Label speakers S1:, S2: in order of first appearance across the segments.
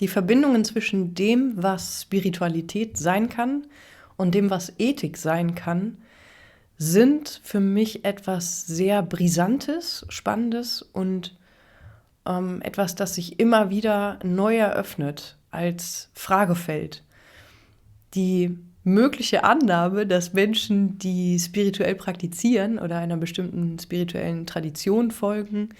S1: Die Verbindungen zwischen dem, was Spiritualität sein kann und dem, was Ethik sein kann, sind für mich etwas sehr Brisantes, Spannendes und etwas, das sich immer wieder neu eröffnet als Fragefeld. Die mögliche Annahme, dass Menschen, die spirituell praktizieren oder einer bestimmten spirituellen Tradition folgen,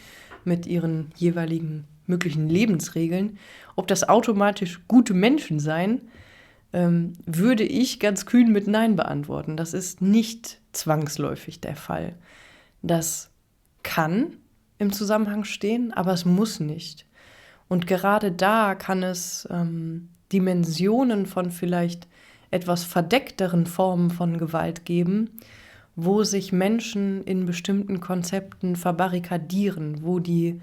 S1: mit ihren jeweiligen möglichen Lebensregeln, ob das automatisch gute Menschen seien, würde ich ganz kühn mit Nein beantworten. Das ist nicht zwangsläufig der Fall. Das kann im Zusammenhang stehen, aber es muss nicht. Und gerade da kann es Dimensionen von vielleicht etwas verdeckteren Formen von Gewalt geben, wo sich Menschen in bestimmten Konzepten verbarrikadieren, wo die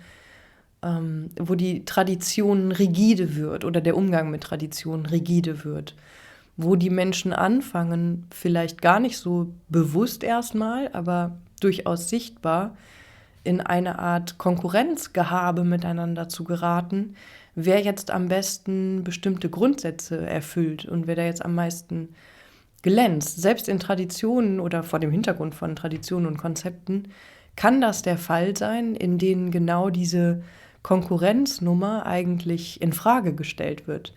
S1: Tradition rigide wird oder der Umgang mit Tradition rigide wird, wo die Menschen anfangen, vielleicht gar nicht so bewusst erstmal, aber durchaus sichtbar, in eine Art Konkurrenzgehabe miteinander zu geraten, wer jetzt am besten bestimmte Grundsätze erfüllt und wer da jetzt am meisten glänzt. Selbst in Traditionen oder vor dem Hintergrund von Traditionen und Konzepten kann das der Fall sein, in denen genau diese Konkurrenznummer eigentlich in Frage gestellt wird.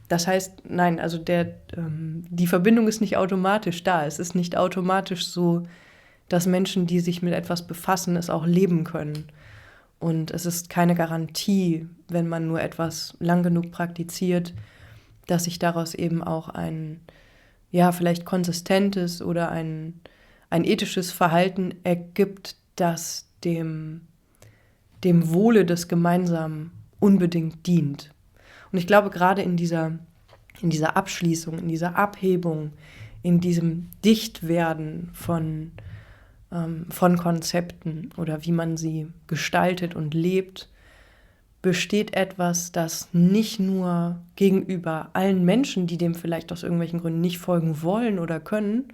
S1: Das heißt, nein, also die Verbindung ist nicht automatisch da. Es ist nicht automatisch so, dass Menschen, die sich mit etwas befassen, es auch leben können. Und es ist keine Garantie, wenn man nur etwas lang genug praktiziert, dass sich daraus eben auch ein, ja, vielleicht konsistentes oder ein ethisches Verhalten ergibt, das dem Wohle des Gemeinsamen unbedingt dient. Und ich glaube, gerade in dieser Abschließung, in dieser Abhebung, in diesem Dichtwerden von Konzepten oder wie man sie gestaltet und lebt, besteht etwas, das nicht nur gegenüber allen Menschen, die dem vielleicht aus irgendwelchen Gründen nicht folgen wollen oder können,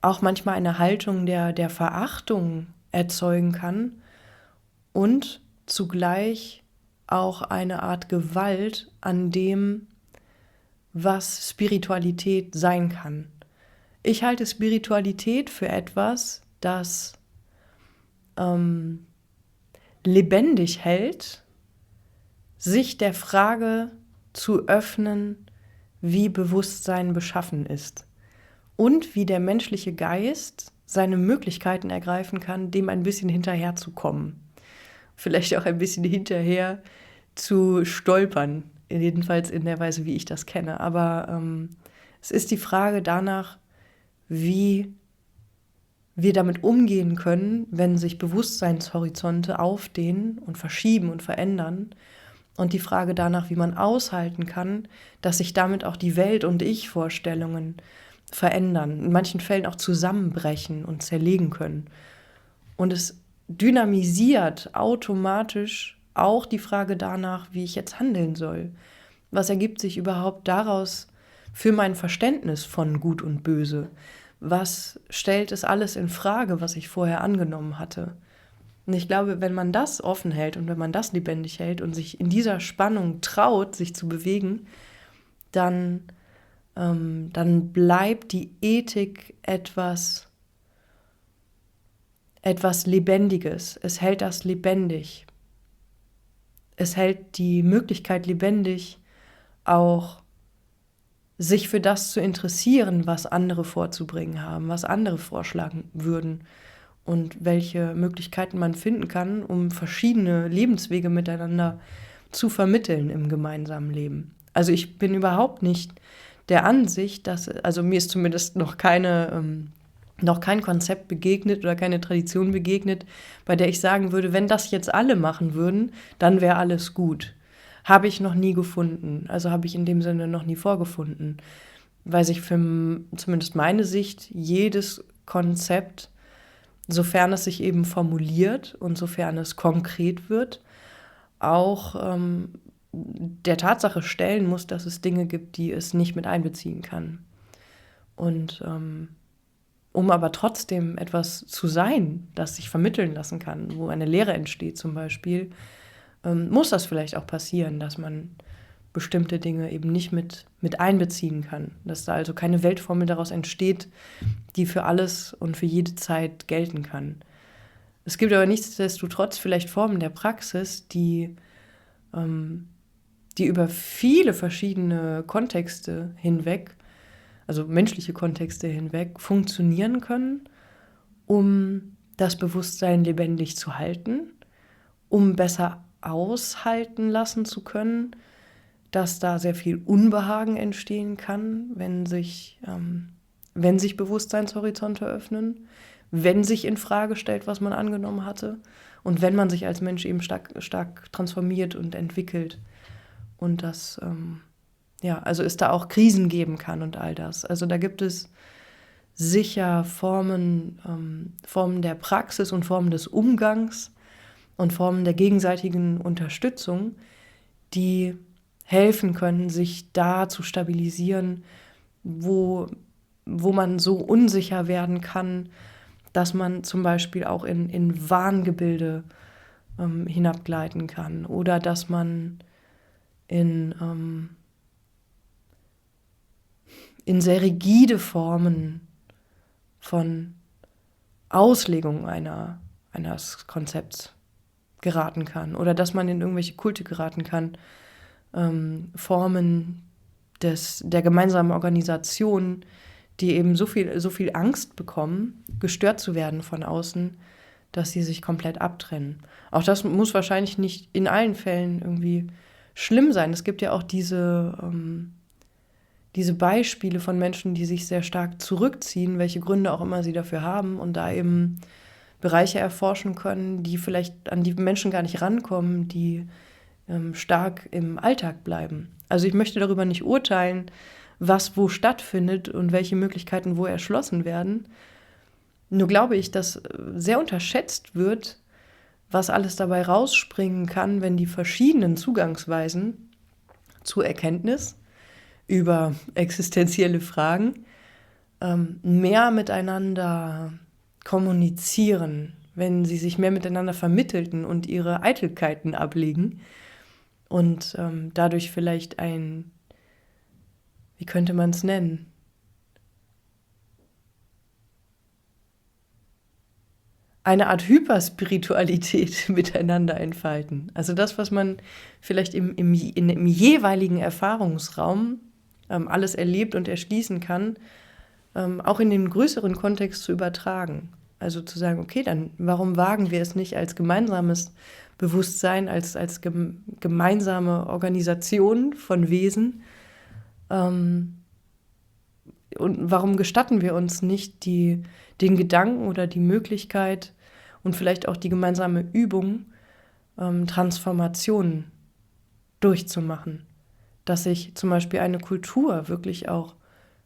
S1: auch manchmal eine Haltung der Verachtung erzeugen kann und zugleich auch eine Art Gewalt an dem, was Spiritualität sein kann. Ich halte Spiritualität für etwas, das lebendig hält, sich der Frage zu öffnen, wie Bewusstsein beschaffen ist und wie der menschliche Geist seine Möglichkeiten ergreifen kann, dem ein bisschen hinterherzukommen. Vielleicht auch ein bisschen hinterher zu stolpern, jedenfalls in der Weise, wie ich das kenne. Aber es ist die Frage danach, wie wir damit umgehen können, wenn sich Bewusstseinshorizonte aufdehnen und verschieben und verändern. Und die Frage danach, wie man aushalten kann, dass sich damit auch die Welt- und Ich-Vorstellungen verändern, in manchen Fällen auch zusammenbrechen und zerlegen können. Und es dynamisiert automatisch auch die Frage danach, wie ich jetzt handeln soll. Was ergibt sich überhaupt daraus für mein Verständnis von Gut und Böse? Was stellt es alles in Frage, was ich vorher angenommen hatte? Und ich glaube, wenn man das offen hält und wenn man das lebendig hält und sich in dieser Spannung traut, sich zu bewegen, dann bleibt die Ethik etwas Lebendiges. Es hält das lebendig. Es hält die Möglichkeit lebendig, auch sich für das zu interessieren, was andere vorzubringen haben, was andere vorschlagen würden und welche Möglichkeiten man finden kann, um verschiedene Lebenswege miteinander zu vermitteln im gemeinsamen Leben. Also ich bin überhaupt nicht der Ansicht, also mir ist zumindest noch kein Konzept begegnet oder keine Tradition begegnet, bei der ich sagen würde, wenn das jetzt alle machen würden, dann wäre alles gut. Habe ich noch nie gefunden. Also habe ich in dem Sinne noch nie vorgefunden. Weil sich für zumindest meine Sicht jedes Konzept, sofern es sich eben formuliert und sofern es konkret wird, auch der Tatsache stellen muss, dass es Dinge gibt, die es nicht mit einbeziehen kann. Und um aber trotzdem etwas zu sein, das sich vermitteln lassen kann, wo eine Lehre entsteht zum Beispiel, muss das vielleicht auch passieren, dass man bestimmte Dinge eben nicht mit einbeziehen kann. Dass da also keine Weltformel daraus entsteht, die für alles und für jede Zeit gelten kann. Es gibt aber nichtsdestotrotz vielleicht Formen der Praxis, die über viele verschiedene Kontexte hinweg, also menschliche Kontexte hinweg, funktionieren können, um das Bewusstsein lebendig zu halten, um besser aushalten lassen zu können, dass da sehr viel Unbehagen entstehen kann, wenn sich Bewusstseinshorizonte öffnen, wenn sich in Frage stellt, was man angenommen hatte und wenn man sich als Mensch eben stark transformiert und entwickelt und das, also es da auch Krisen geben kann und all das. Also da gibt es sicher Formen der Praxis und Formen des Umgangs und Formen der gegenseitigen Unterstützung, die helfen können, sich da zu stabilisieren, wo man so unsicher werden kann, dass man zum Beispiel auch in Wahngebilde hinabgleiten kann oder dass man in sehr rigide Formen von Auslegung eines Konzepts geraten kann oder dass man in irgendwelche Kulte geraten kann, Formen der gemeinsamen Organisation, die eben so viel Angst bekommen, gestört zu werden von außen, dass sie sich komplett abtrennen. Auch das muss wahrscheinlich nicht in allen Fällen irgendwie schlimm sein. Es gibt ja auch diese Beispiele von Menschen, die sich sehr stark zurückziehen, welche Gründe auch immer sie dafür haben und da eben Bereiche erforschen können, die vielleicht an die Menschen gar nicht rankommen, die stark im Alltag bleiben. Also ich möchte darüber nicht urteilen, was wo stattfindet und welche Möglichkeiten wo erschlossen werden. Nur glaube ich, dass sehr unterschätzt wird, was alles dabei rausspringen kann, wenn die verschiedenen Zugangsweisen zur Erkenntnis über existenzielle Fragen mehr miteinander kommunizieren, wenn sie sich mehr miteinander vermittelten und ihre Eitelkeiten ablegen und dadurch vielleicht wie könnte man es nennen? Eine Art Hyperspiritualität miteinander entfalten. Also das, was man vielleicht im jeweiligen Erfahrungsraum alles erlebt und erschließen kann, auch in den größeren Kontext zu übertragen. Also zu sagen, okay, dann warum wagen wir es nicht als gemeinsames Bewusstsein, als gemeinsame Organisation von Wesen? Und warum gestatten wir uns nicht den Gedanken oder die Möglichkeit und vielleicht auch die gemeinsame Übung, Transformationen durchzumachen? Dass sich zum Beispiel eine Kultur wirklich auch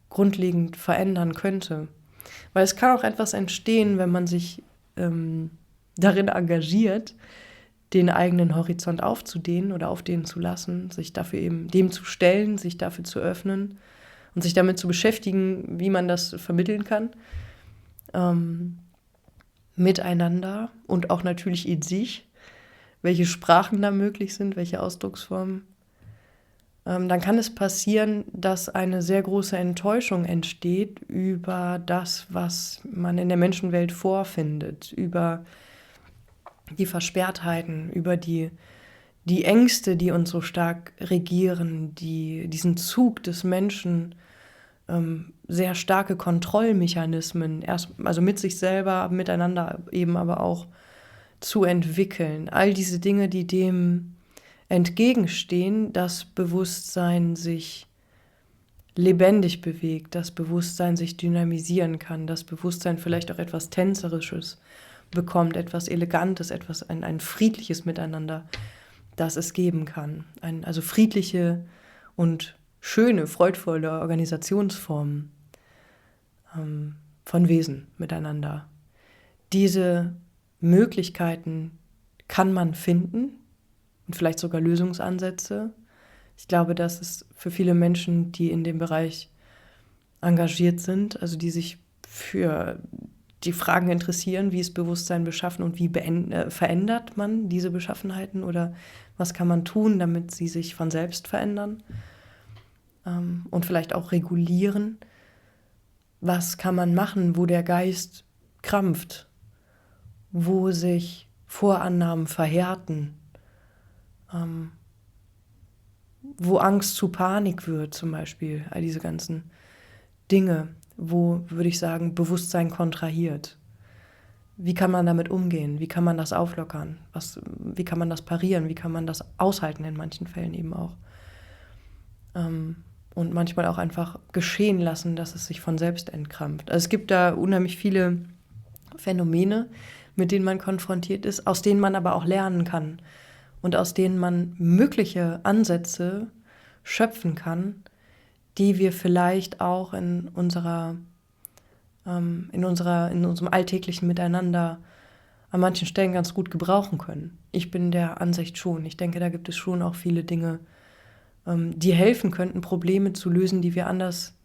S1: grundlegend verändern könnte. Weil es kann auch etwas entstehen, wenn man sich darin engagiert, den eigenen Horizont aufzudehnen oder aufdehnen zu lassen, sich dafür eben dem zu stellen, sich dafür zu öffnen und sich damit zu beschäftigen, wie man das vermitteln kann, miteinander und auch natürlich in sich, welche Sprachen da möglich sind, welche Ausdrucksformen. Dann kann es passieren, dass eine sehr große Enttäuschung entsteht über das, was man in der Menschenwelt vorfindet, über die Versperrtheiten, über die Ängste, die uns so stark regieren, diesen Zug des Menschen, sehr starke Kontrollmechanismen, also mit sich selber, miteinander eben aber auch zu entwickeln. All diese Dinge, die dem entgegenstehen, dass Bewusstsein sich lebendig bewegt, dass Bewusstsein sich dynamisieren kann, dass Bewusstsein vielleicht auch etwas Tänzerisches bekommt, etwas Elegantes, ein friedliches Miteinander, das es geben kann. Also friedliche und schöne, freudvolle Organisationsformen von Wesen miteinander. Diese Möglichkeiten kann man finden und vielleicht sogar Lösungsansätze. Ich glaube, dass es für viele Menschen, die in dem Bereich engagiert sind, also die sich für die Fragen interessieren, wie ist Bewusstsein beschaffen und wie verändert man diese Beschaffenheiten oder was kann man tun, damit sie sich von selbst verändern, und vielleicht auch regulieren. Was kann man machen, wo der Geist krampft, wo sich Vorannahmen verhärten, wo Angst zu Panik wird zum Beispiel, all diese ganzen Dinge, wo, würde ich sagen, Bewusstsein kontrahiert. Wie kann man damit umgehen? Wie kann man das auflockern? Wie kann man das parieren? Wie kann man das aushalten in manchen Fällen eben auch? Und manchmal auch einfach geschehen lassen, dass es sich von selbst entkrampft. Also es gibt da unheimlich viele Phänomene, mit denen man konfrontiert ist, aus denen man aber auch lernen kann und aus denen man mögliche Ansätze schöpfen kann, die wir vielleicht auch in unserem alltäglichen Miteinander an manchen Stellen ganz gut gebrauchen können. Ich bin der Ansicht schon. Ich denke, da gibt es schon auch viele Dinge, die helfen könnten, Probleme zu lösen, die wir anders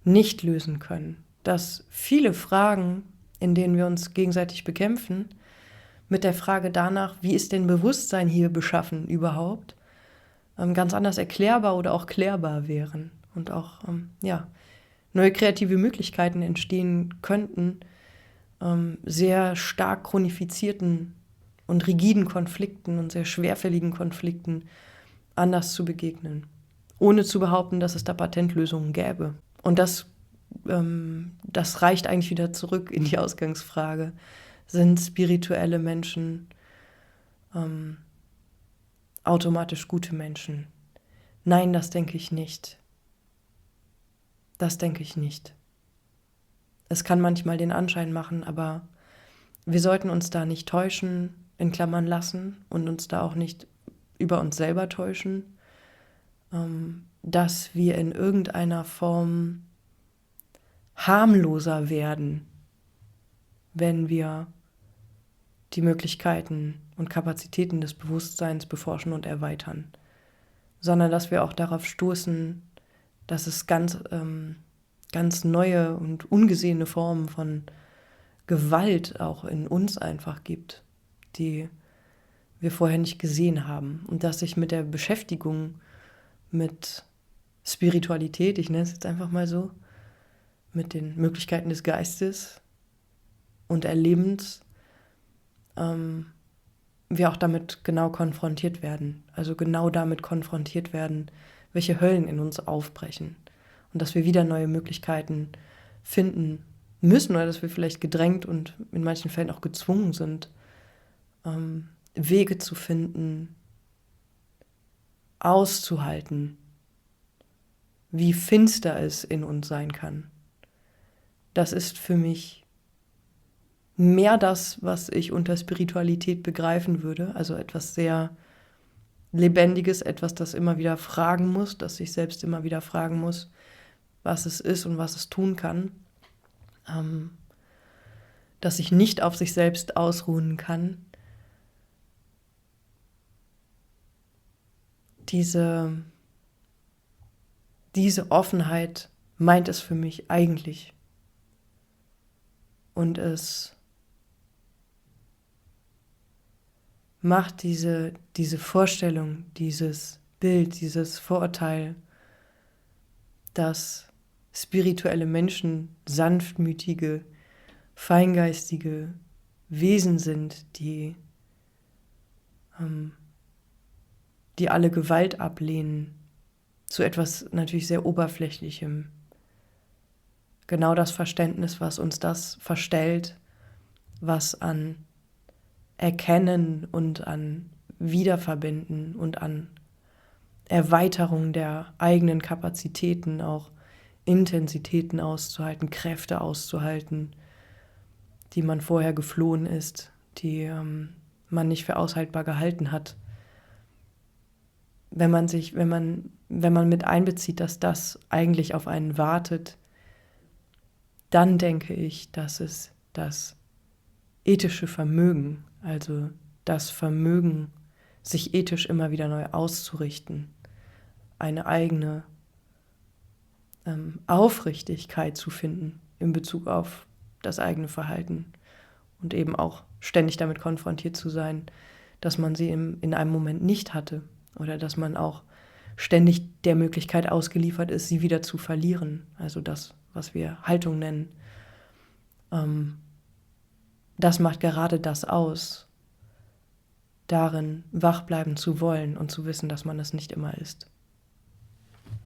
S1: nicht lösen können. Dass viele Fragen, in denen wir uns gegenseitig bekämpfen, mit der Frage danach, wie ist denn Bewusstsein hier beschaffen überhaupt, ganz anders erklärbar oder auch klärbar wären und auch neue kreative Möglichkeiten entstehen könnten, sehr stark chronifizierten und rigiden Konflikten und sehr schwerfälligen Konflikten anders zu begegnen, ohne zu behaupten, dass es da Patentlösungen gäbe. Und das reicht eigentlich wieder zurück in die Ausgangsfrage. Sind spirituelle Menschen automatisch gute Menschen? Nein, das denke ich nicht. Das denke ich nicht. Es kann manchmal den Anschein machen, aber wir sollten uns da nicht täuschen, in Klammern lassen und uns da auch nicht über uns selber täuschen, dass wir in irgendeiner Form harmloser werden, wenn wir die Möglichkeiten und Kapazitäten des Bewusstseins beforschen und erweitern, sondern dass wir auch darauf stoßen, dass es ganz neue und ungesehene Formen von Gewalt auch in uns einfach gibt, die wir vorher nicht gesehen haben. Und dass sich mit der Beschäftigung mit Spiritualität, ich nenne es jetzt einfach mal so, mit den Möglichkeiten des Geistes und Erlebens, wir auch damit genau konfrontiert werden. Also genau damit konfrontiert werden, welche Höllen in uns aufbrechen. Und dass wir wieder neue Möglichkeiten finden müssen oder dass wir vielleicht gedrängt und in manchen Fällen auch gezwungen sind, Wege zu finden, auszuhalten, wie finster es in uns sein kann. Das ist für mich mehr das, was ich unter Spiritualität begreifen würde, also etwas sehr Lebendiges, etwas, das immer wieder fragen muss, das sich selbst immer wieder fragen muss, was es ist und was es tun kann, das sich nicht auf sich selbst ausruhen kann. Diese Offenheit meint es für mich eigentlich. Und es macht diese Vorstellung, dieses Bild, dieses Vorurteil, dass spirituelle Menschen sanftmütige, feingeistige Wesen sind, die alle Gewalt ablehnen, zu etwas natürlich sehr Oberflächlichem. Genau das Verständnis, was uns das verstellt, was an Erkennen und an Wiederverbinden und an Erweiterung der eigenen Kapazitäten, auch Intensitäten auszuhalten, Kräfte auszuhalten, die man vorher geflohen ist, die man nicht für aushaltbar gehalten hat. Wenn man mit einbezieht, dass das eigentlich auf einen wartet, dann denke ich, dass es das ethische Vermögen, also das Vermögen, sich ethisch immer wieder neu auszurichten, eine eigene Aufrichtigkeit zu finden in Bezug auf das eigene Verhalten und eben auch ständig damit konfrontiert zu sein, dass man sie in einem Moment nicht hatte oder dass man auch ständig der Möglichkeit ausgeliefert ist, sie wieder zu verlieren. Also das, was wir Haltung nennen. Das macht gerade das aus, darin wach bleiben zu wollen und zu wissen, dass man es nicht immer ist.